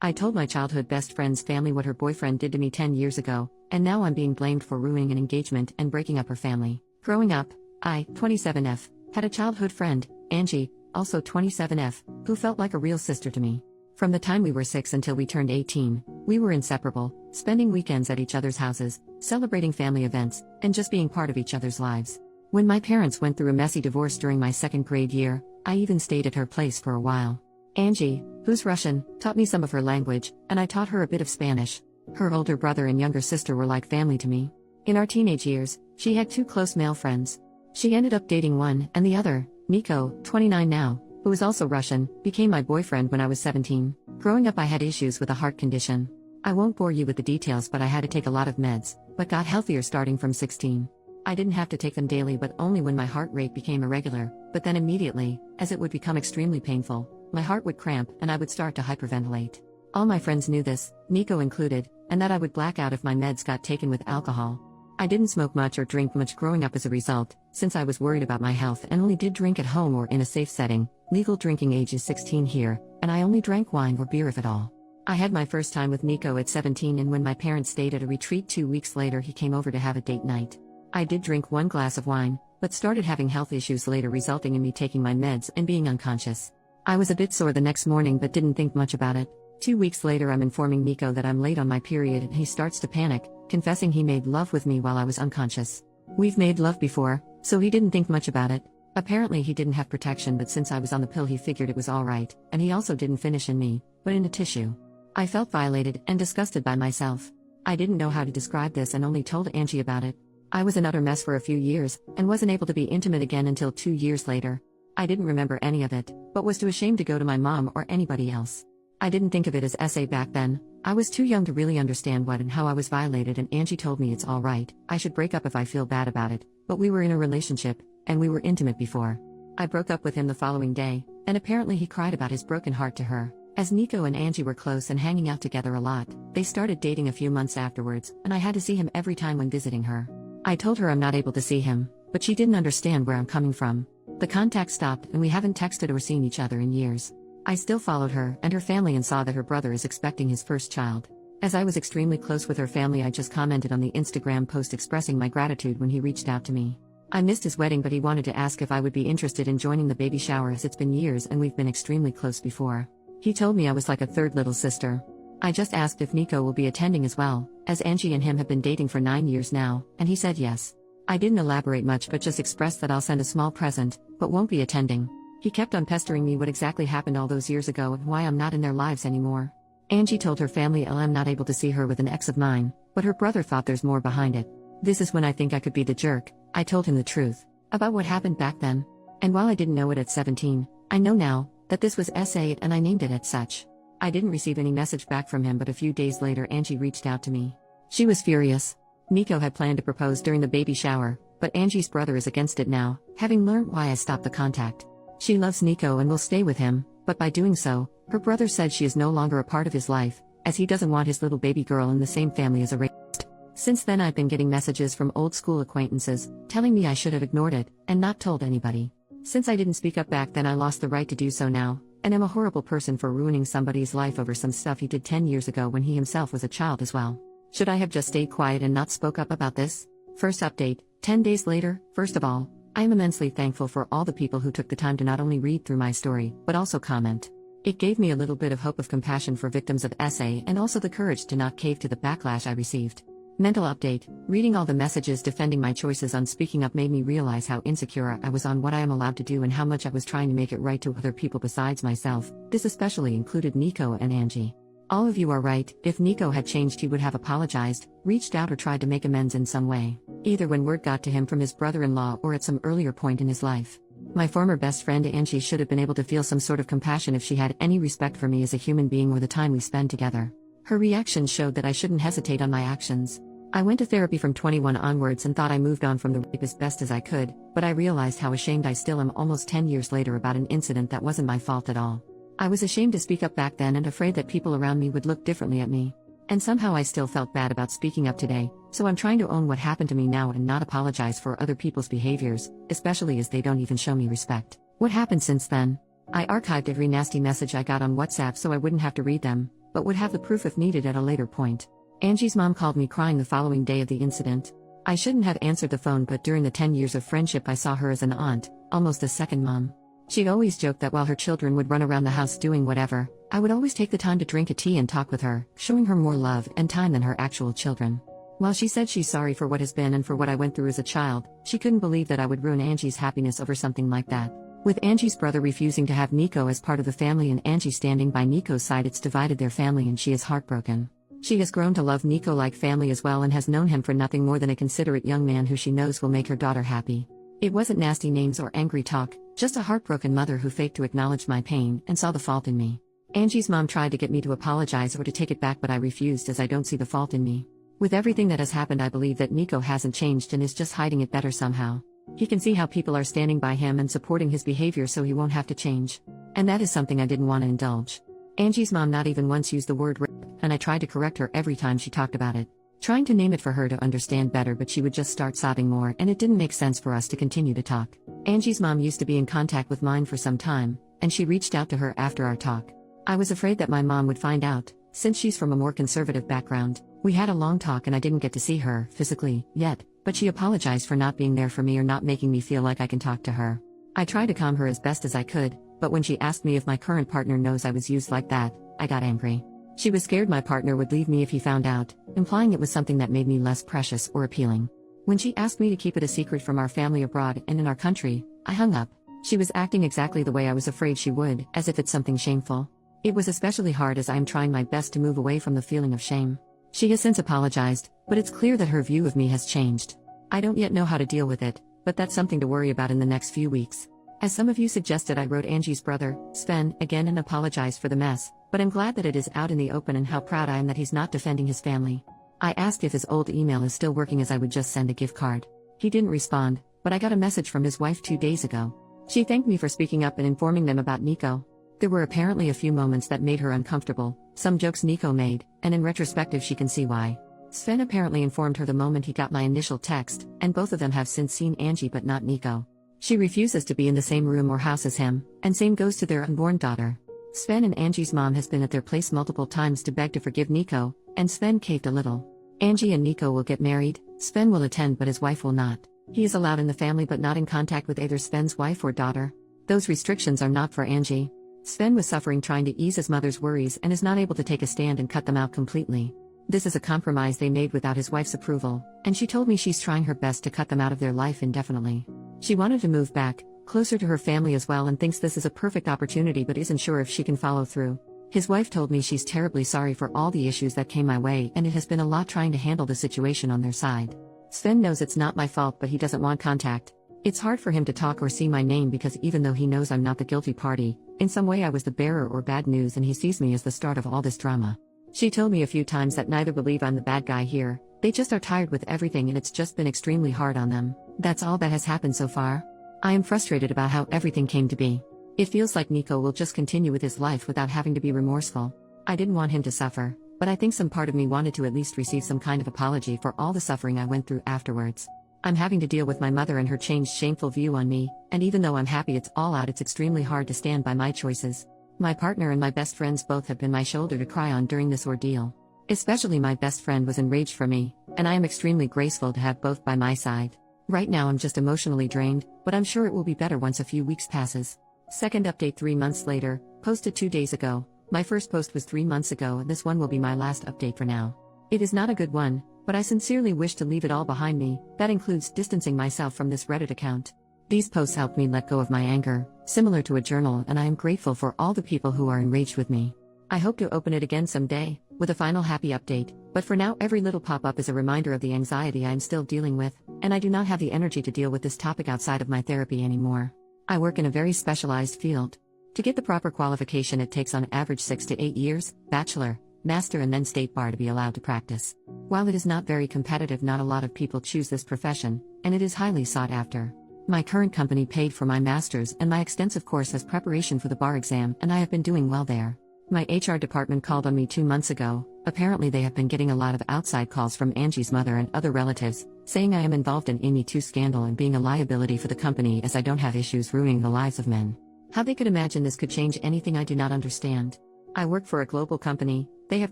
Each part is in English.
I told my childhood best friend's family what her boyfriend did to me 10 years ago, and now I'm being blamed for ruining an engagement and breaking up her family. Growing up, I, 27F, had a childhood friend, Angie, also 27F, who felt like a real sister to me. From the time we were 6 until we turned 18, we were inseparable, spending weekends at each other's houses, celebrating family events, and just being part of each other's lives. When my parents went through a messy divorce during my second grade year, I even stayed at her place for a while. Angie, who's Russian, taught me some of her language, and I taught her a bit of Spanish. Her older brother and younger sister were like family to me. In our teenage years, she had 2 close male friends. She ended up dating one, and the other, Nico, 29 now, who is also Russian, became my boyfriend when I was 17. Growing up I had issues with a heart condition. I won't bore you with the details, but I had to take a lot of meds, but got healthier starting from 16. I didn't have to take them daily but only when my heart rate became irregular, but then immediately, as it would become extremely painful, my heart would cramp and I would start to hyperventilate. All my friends knew this, Nico included, and that I would black out if my meds got taken with alcohol. I didn't smoke much or drink much growing up as a result, since I was worried about my health and only did drink at home or in a safe setting. Legal drinking age is 16 here, and I only drank wine or beer if at all. I had my first time with Nico at 17, and when my parents stayed at a retreat 2 weeks later he came over to have a date night. I did drink 1 glass of wine, but started having health issues later resulting in me taking my meds and being unconscious. I was a bit sore the next morning but didn't think much about it. 2 weeks later I'm informing Nico that I'm late on my period and he starts to panic, confessing he made love with me while I was unconscious. We've made love before, so he didn't think much about it. Apparently he didn't have protection, but since I was on the pill he figured it was alright, and he also didn't finish in me, but in a tissue. I felt violated and disgusted by myself. I didn't know how to describe this and only told Angie about it. I was an utter mess for a few years, and wasn't able to be intimate again until 2 years later. I didn't remember any of it, but was too ashamed to go to my mom or anybody else. I didn't think of it as SA back then. I was too young to really understand what and how I was violated, and Angie told me it's alright, I should break up if I feel bad about it, but we were in a relationship, and we were intimate before. I broke up with him the following day, and apparently he cried about his broken heart to her. As Nico and Angie were close and hanging out together a lot, they started dating a few months afterwards, and I had to see him every time when visiting her. I told her I'm not able to see him, but she didn't understand where I'm coming from. The contact stopped and we haven't texted or seen each other in years. I still followed her and her family and saw that her brother is expecting his first child. As I was extremely close with her family, I just commented on the Instagram post expressing my gratitude when he reached out to me. I missed his wedding, but he wanted to ask if I would be interested in joining the baby shower as it's been years and we've been extremely close before. He told me I was like a third little sister. I just asked if Nico will be attending as well, as Angie and him have been dating for 9 years now, and he said yes. I didn't elaborate much but just expressed that I'll send a small present, but won't be attending. He kept on pestering me what exactly happened all those years ago and why I'm not in their lives anymore. Angie told her family I'm not able to see her with an ex of mine, but her brother thought there's more behind it. This is when I think I could be the jerk. I told him the truth about what happened back then. And while I didn't know it at 17, I know now that this was SA and I named it as such. I didn't receive any message back from him, but a few days later Angie reached out to me. She was furious. Nico had planned to propose during the baby shower, but Angie's brother is against it now, having learned why I stopped the contact. She loves Nico and will stay with him, but by doing so, her brother said she is no longer a part of his life, as he doesn't want his little baby girl in the same family as a rapist. Since then I've been getting messages from old school acquaintances, telling me I should have ignored it, and not told anybody. Since I didn't speak up back then, I lost the right to do so now, and am a horrible person for ruining somebody's life over some stuff he did 10 years ago when he himself was a child as well. Should I have just stayed quiet and not spoke up about this? First update, 10 days later. First of all, I am immensely thankful for all the people who took the time to not only read through my story, but also comment. It gave me a little bit of hope of compassion for victims of SA and also the courage to not cave to the backlash I received. Mental update, reading all the messages defending my choices on speaking up made me realize how insecure I was on what I am allowed to do and how much I was trying to make it right to other people besides myself. This especially included Nico and Angie. All of you are right. If Nico had changed, he would have apologized, reached out, or tried to make amends in some way, either when word got to him from his brother-in-law or at some earlier point in his life. My former best friend Angie should have been able to feel some sort of compassion if she had any respect for me as a human being or the time we spend together. Her reaction showed that I shouldn't hesitate on my actions. I went to therapy from 21 onwards and thought I moved on from the rape as best as I could, but I realized how ashamed I still am almost 10 years later about an incident that wasn't my fault at all. I was ashamed to speak up back then and afraid that people around me would look differently at me. And somehow I still felt bad about speaking up today, so I'm trying to own what happened to me now and not apologize for other people's behaviors, especially as they don't even show me respect. What happened since then? I archived every nasty message I got on WhatsApp so I wouldn't have to read them, but would have the proof if needed at a later point. Angie's mom called me crying the following day of the incident. I shouldn't have answered the phone, but during the 10 years of friendship I saw her as an aunt, almost a second mom. She'd always joked that while her children would run around the house doing whatever, I would always take the time to drink a tea and talk with her, showing her more love and time than her actual children. While she said she's sorry for what has been and for what I went through as a child, she couldn't believe that I would ruin Angie's happiness over something like that. With Angie's brother refusing to have Nico as part of the family and Angie standing by Nico's side, it's divided their family and she is heartbroken. She has grown to love Nico like family as well and has known him for nothing more than a considerate young man who she knows will make her daughter happy. It wasn't nasty names or angry talk, just a heartbroken mother who faked to acknowledge my pain and saw the fault in me. Angie's mom tried to get me to apologize or to take it back, but I refused as I don't see the fault in me. With everything that has happened, I believe that Nico hasn't changed and is just hiding it better somehow. He can see how people are standing by him and supporting his behavior, so he won't have to change. And that is something I didn't want to indulge. Angie's mom not even once used the word rape, and I tried to correct her every time she talked about it, trying to name it for her to understand better, but she would just start sobbing more and it didn't make sense for us to continue to talk. Angie's mom used to be in contact with mine for some time, and she reached out to her after our talk. I was afraid that my mom would find out, since she's from a more conservative background. We had a long talk and I didn't get to see her physically yet, but she apologized for not being there for me or not making me feel like I can talk to her. I tried to calm her as best as I could, but when she asked me if my current partner knows I was used like that, I got angry. She was scared my partner would leave me if he found out, implying it was something that made me less precious or appealing. When she asked me to keep it a secret from our family abroad and in our country, I hung up. She was acting exactly the way I was afraid she would, as if it's something shameful. It was especially hard as I am trying my best to move away from the feeling of shame. She has since apologized, but it's clear that her view of me has changed. I don't yet know how to deal with it, but that's something to worry about in the next few weeks. As some of you suggested, I wrote Angie's brother, Sven, again and apologized for the mess, but I'm glad that it is out in the open and how proud I am that he's not defending his family. I asked if his old email is still working as I would just send a gift card. He didn't respond, but I got a message from his wife 2 days ago. She thanked me for speaking up and informing them about Nico. There were apparently a few moments that made her uncomfortable, some jokes Nico made, and in retrospective she can see why. Sven apparently informed her the moment he got my initial text, and both of them have since seen Angie but not Nico. She refuses to be in the same room or house as him, and same goes to their unborn daughter. Sven and Angie's mom has been at their place multiple times to beg to forgive Nico, and Sven caved a little. Angie and Nico will get married, Sven will attend but his wife will not. He is allowed in the family but not in contact with either Sven's wife or daughter. Those restrictions are not for Angie. Sven was suffering trying to ease his mother's worries and is not able to take a stand and cut them out completely. This is a compromise they made without his wife's approval, and she told me she's trying her best to cut them out of their life indefinitely. She wanted to move back, closer to her family as well, and thinks this is a perfect opportunity but isn't sure if she can follow through. His wife told me she's terribly sorry for all the issues that came my way and it has been a lot trying to handle the situation on their side. Sven knows it's not my fault but he doesn't want contact. It's hard for him to talk or see my name because even though he knows I'm not the guilty party, in some way I was the bearer or bad news and he sees me as the start of all this drama. She told me a few times that neither believe I'm the bad guy here, they just are tired with everything and it's just been extremely hard on them. That's all that has happened so far. I am frustrated about how everything came to be. It feels like Nico will just continue with his life without having to be remorseful. I didn't want him to suffer, but I think some part of me wanted to at least receive some kind of apology for all the suffering I went through afterwards. I'm having to deal with my mother and her changed shameful view on me, and even though I'm happy it's all out, it's extremely hard to stand by my choices. My partner and my best friends both have been my shoulder to cry on during this ordeal. Especially my best friend was enraged for me, and I am extremely grateful to have both by my side. Right now I'm just emotionally drained, but I'm sure it will be better once a few weeks passes. Second update 3 months later, posted 2 days ago. My first post was 3 months ago and this one will be my last update for now. It is not a good one, but I sincerely wish to leave it all behind me. That includes distancing myself from this Reddit account. These posts helped me let go of my anger, similar to a journal, and I am grateful for all the people who are enraged with me. I hope to open it again someday, with a final happy update, but for now every little pop-up is a reminder of the anxiety I am still dealing with, and I do not have the energy to deal with this topic outside of my therapy anymore. I work in a very specialized field. To get the proper qualification it takes on average 6 to 8 years, bachelor, master and then state bar to be allowed to practice. While it is not very competitive, not a lot of people choose this profession, and it is highly sought after. My current company paid for my master's and my extensive course as preparation for the bar exam, and I have been doing well there. My HR department called on me 2 months ago. Apparently they have been getting a lot of outside calls from Angie's mother and other relatives, saying I am involved in Amy 2 scandal and being a liability for the company as I don't have issues ruining the lives of men. How they could imagine this could change anything I do not understand. I work for a global company, They have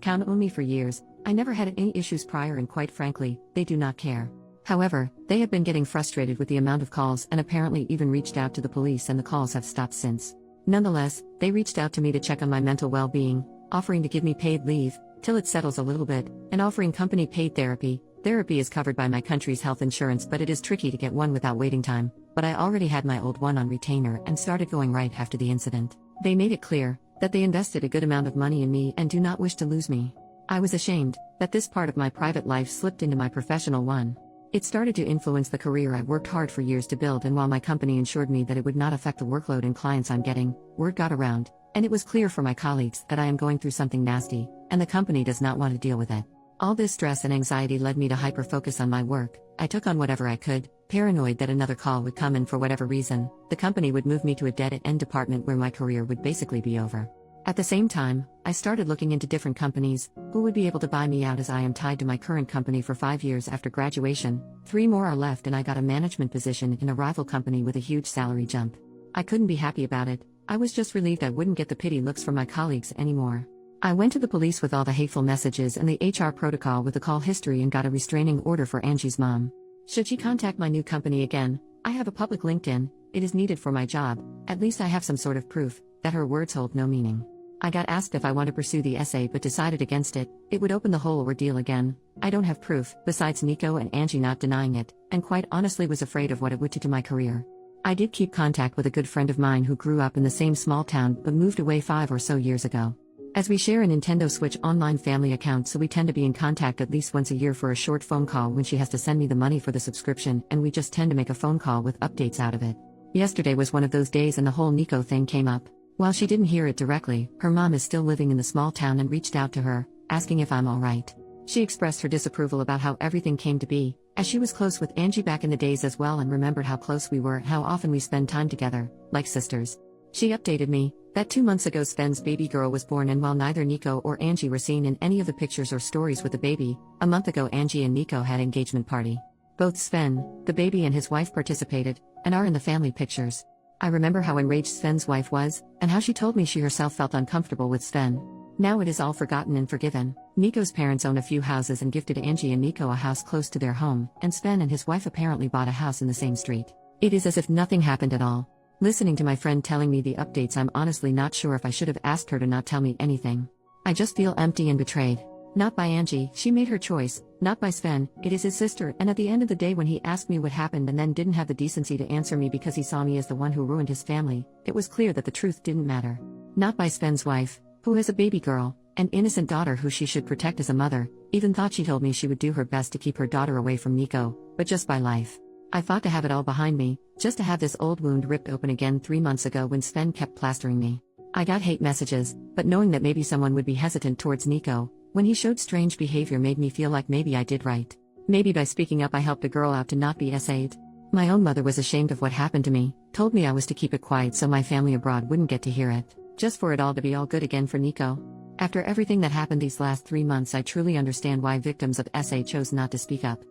counted on me for years. I never had any issues prior, and quite frankly, they do not care. However, they have been getting frustrated with the amount of calls and apparently even reached out to the police, and the calls have stopped since. Nonetheless, they reached out to me to check on my mental well-being, offering to give me paid leave till it settles a little bit, and offering company paid therapy. Therapy is covered by my country's health insurance, but it is tricky to get one without waiting time, but I already had my old one on retainer and started going right after the incident. They made it clear that they invested a good amount of money in me and do not wish to lose me. I was ashamed that this part of my private life slipped into my professional one. It started to influence the career I worked hard for years to build, and while my company ensured me that it would not affect the workload and clients I'm getting, word got around, and it was clear for my colleagues that I am going through something nasty, and the company does not want to deal with it. All this stress and anxiety led me to hyper-focus on my work. I took on whatever I could, paranoid that another call would come, and for whatever reason, the company would move me to a dead-end department where my career would basically be over. At the same time, I started looking into different companies who would be able to buy me out, as I am tied to my current company for 5 years after graduation. 3 more are left, and I got a management position in a rival company with a huge salary jump. I couldn't be happy about it. I was just relieved I wouldn't get the pity looks from my colleagues anymore. I went to the police with all the hateful messages and the HR protocol with the call history and got a restraining order for Angie's mom. Should she contact my new company again, I have a public LinkedIn. It is needed for my job. At least I have some sort of proof that her words hold no meaning. I got asked if I want to pursue the essay but decided against it. It would open the whole ordeal again. I don't have proof, besides Nico and Angie not denying it, and quite honestly was afraid of what it would do to my career. I did keep contact with a good friend of mine who grew up in the same small town but moved away 5 or so years ago. As we share a Nintendo Switch online family account, so we tend to be in contact at least once a year for a short phone call when she has to send me the money for the subscription, and we just tend to make a phone call with updates out of it. Yesterday was one of those days and the whole Nico thing came up. While she didn't hear it directly, her mom is still living in the small town and reached out to her, asking if I'm alright. She expressed her disapproval about how everything came to be, as she was close with Angie back in the days as well, and remembered how close we were, how often we spend time together, like sisters. She updated me that 2 months ago Sven's baby girl was born, and while neither Nico or Angie were seen in any of the pictures or stories with the baby, a month ago Angie and Nico had engagement party. Both Sven, the baby, and his wife participated, and are in the family pictures. I remember how enraged Sven's wife was, and how she told me she herself felt uncomfortable with Sven. Now it is all forgotten and forgiven. Nico's parents own a few houses and gifted Angie and Nico a house close to their home, and Sven and his wife apparently bought a house in the same street. It is as if nothing happened at all. Listening to my friend telling me the updates, I'm honestly not sure if I should have asked her to not tell me anything. I just feel empty and betrayed. Not by Angie, she made her choice. Not by Sven, it is his sister, and at the end of the day when he asked me what happened and then didn't have the decency to answer me because he saw me as the one who ruined his family, it was clear that the truth didn't matter. Not by Sven's wife, who has a baby girl, an innocent daughter who she should protect as a mother, even thought she told me she would do her best to keep her daughter away from Nico, but just by life. I fought to have it all behind me, just to have this old wound ripped open again 3 months ago when Sven kept plastering me. I got hate messages, but knowing that maybe someone would be hesitant towards Nico when he showed strange behavior made me feel like maybe I did right. Maybe by speaking up I helped a girl out to not be SA'd. My own mother was ashamed of what happened to me, told me I was to keep it quiet so my family abroad wouldn't get to hear it, just for it all to be all good again for Nico. After everything that happened these last 3 months, I truly understand why victims of SA chose not to speak up.